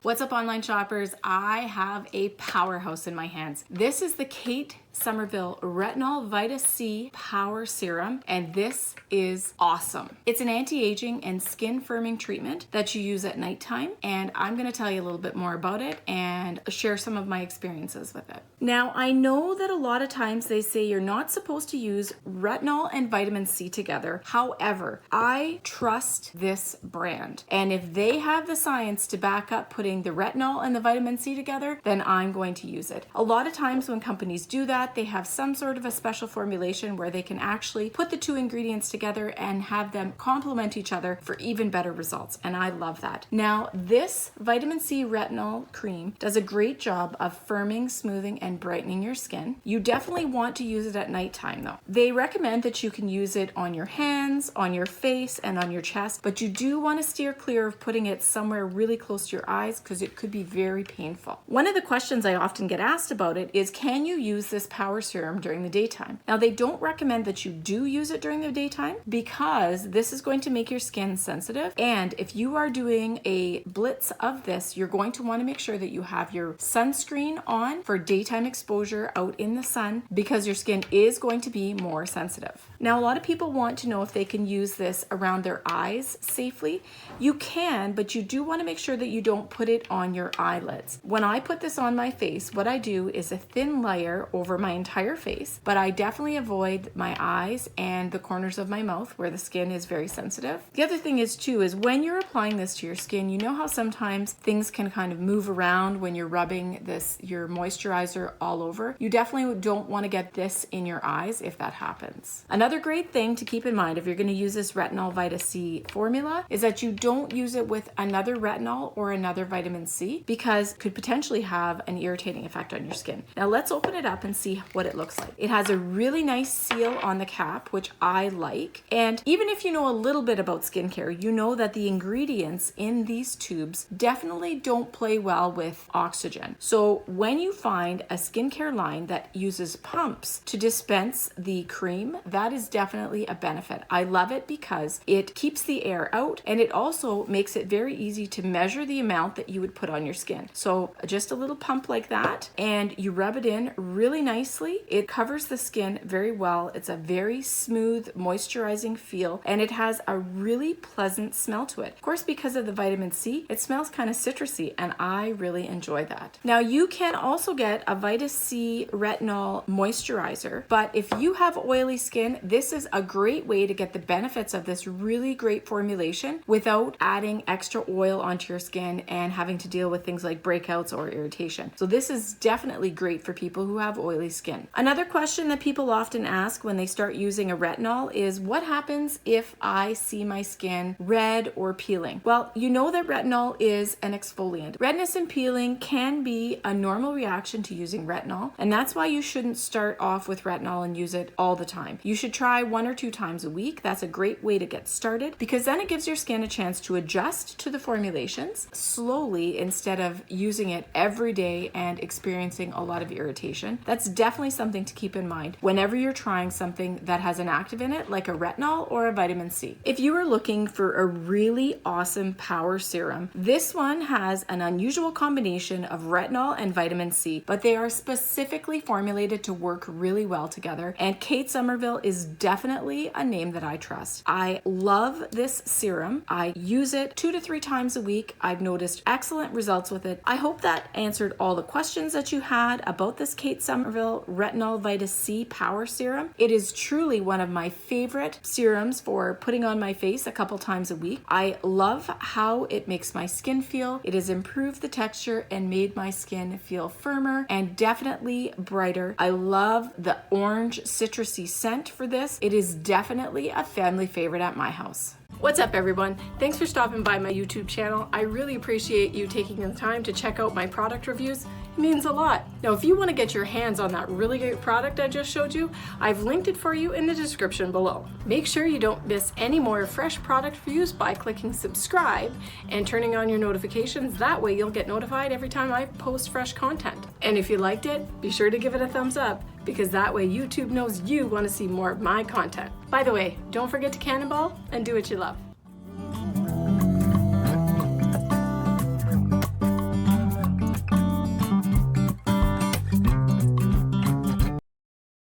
What's up, online shoppers? I have a powerhouse in my hands. This is the Kate Somerville Retinol Vita-C Power Serum, and this is awesome. It's an anti-aging and skin firming treatment that you use at nighttime, and I'm going to tell you a little bit more about it and share some of my experiences with it. Now, I know that a lot of times they say you're not supposed to use retinol and vitamin C together. However, I trust this brand, and if they have the science to back up putting the retinol and the vitamin C together, then I'm going to use it. A lot of times when companies do that, they have some sort of a special formulation where they can actually put the two ingredients together and have them complement each other for even better results, and I love that. Now, this vitamin C retinol cream does a great job of firming, smoothing, and brightening your skin. You definitely want to use it at nighttime though. They recommend that you can use it on your hands, on your face, and on your chest, but you do want to steer clear of putting it somewhere really close to your eyes because it could be very painful. One of the questions I often get asked about it is, can you use this power serum during the daytime? Now, they don't recommend that you do use it during the daytime because this is going to make your skin sensitive, and if you are doing a blitz of this, you're going to want to make sure that you have your sunscreen on for daytime exposure out in the sun because your skin is going to be more sensitive. Now, a lot of people want to know if they can use this around their eyes safely. You can, but you do want to make sure that you don't put it on your eyelids. When I put this on my face, what I do is a thin layer over my entire face, but I definitely avoid my eyes and the corners of my mouth where the skin is very sensitive. The other thing is too, is when you're applying this to your skin, you know how sometimes things can kind of move around when you're rubbing your moisturizer all over. You definitely don't want to get this in your eyes if that happens. Another great thing to keep in mind if you're going to use this Retinol Vita-C formula is that you don't use it with another retinol or another vitamin C because it could potentially have an irritating effect on your skin. Now let's open it up and see what it looks like. It has a really nice seal on the cap, which I like. And even if you know a little bit about skincare, you know that the ingredients in these tubes definitely don't play well with oxygen. So when you find a skincare line that uses pumps to dispense the cream, that is definitely a benefit. I love it because it keeps the air out, and it also makes it very easy to measure the amount that you would put on your skin. So just a little pump like that, and you rub it in really nicely. It covers the skin very well. It's a very smooth, moisturizing feel, and it has a really pleasant smell to it. Of course, because of the vitamin C, it smells kind of citrusy, and I really enjoy that. Now, you can also get a Vita-C retinol moisturizer, but if you have oily skin, this is a great way to get the benefits of this really great formulation without adding extra oil onto your skin and having to deal with things like breakouts or irritation. So this is definitely great for people who have oily skin. Another question that people often ask when they start using a retinol is, what happens if I see my skin red or peeling? Well, you know that retinol is an exfoliant. Redness and peeling can be a normal reaction to using retinol, and that's why you shouldn't start off with retinol and use it all the time. You should try 1 or 2 times a week. That's a great way to get started because then it gives your skin a chance to adjust to the formulations slowly instead of using it every day and experiencing a lot of irritation. That's definitely something to keep in mind whenever you're trying something that has an active in it, like a retinol or a vitamin C. If you are looking for a really awesome power serum, this one has an unusual combination of retinol and vitamin C, but they are specifically formulated to work really well together, and Kate Somerville is definitely a name that I trust. I love this serum. I use it 2 to 3 times a week. I've noticed excellent results with it. I hope that answered all the questions that you had about this Kate Somerville Retinol Vita-C Power Serum. It is truly one of my favorite serums for putting on my face a couple times a week. I love how it makes my skin feel. It has improved the texture and made my skin feel firmer and definitely brighter. I love the orange citrusy scent for this. It is definitely a family favorite at my house. What's up, everyone? Thanks for stopping by my YouTube channel. I really appreciate you taking the time to check out my product reviews. It means a lot. Now, if you want to get your hands on that really great product I just showed you, I've linked it for you in the description below. Make sure you don't miss any more fresh product reviews by clicking subscribe and turning on your notifications. That way you'll get notified every time I post fresh content. And if you liked it, be sure to give it a thumbs up because that way YouTube knows you want to see more of my content. By the way, don't forget to cannonball and do what you love.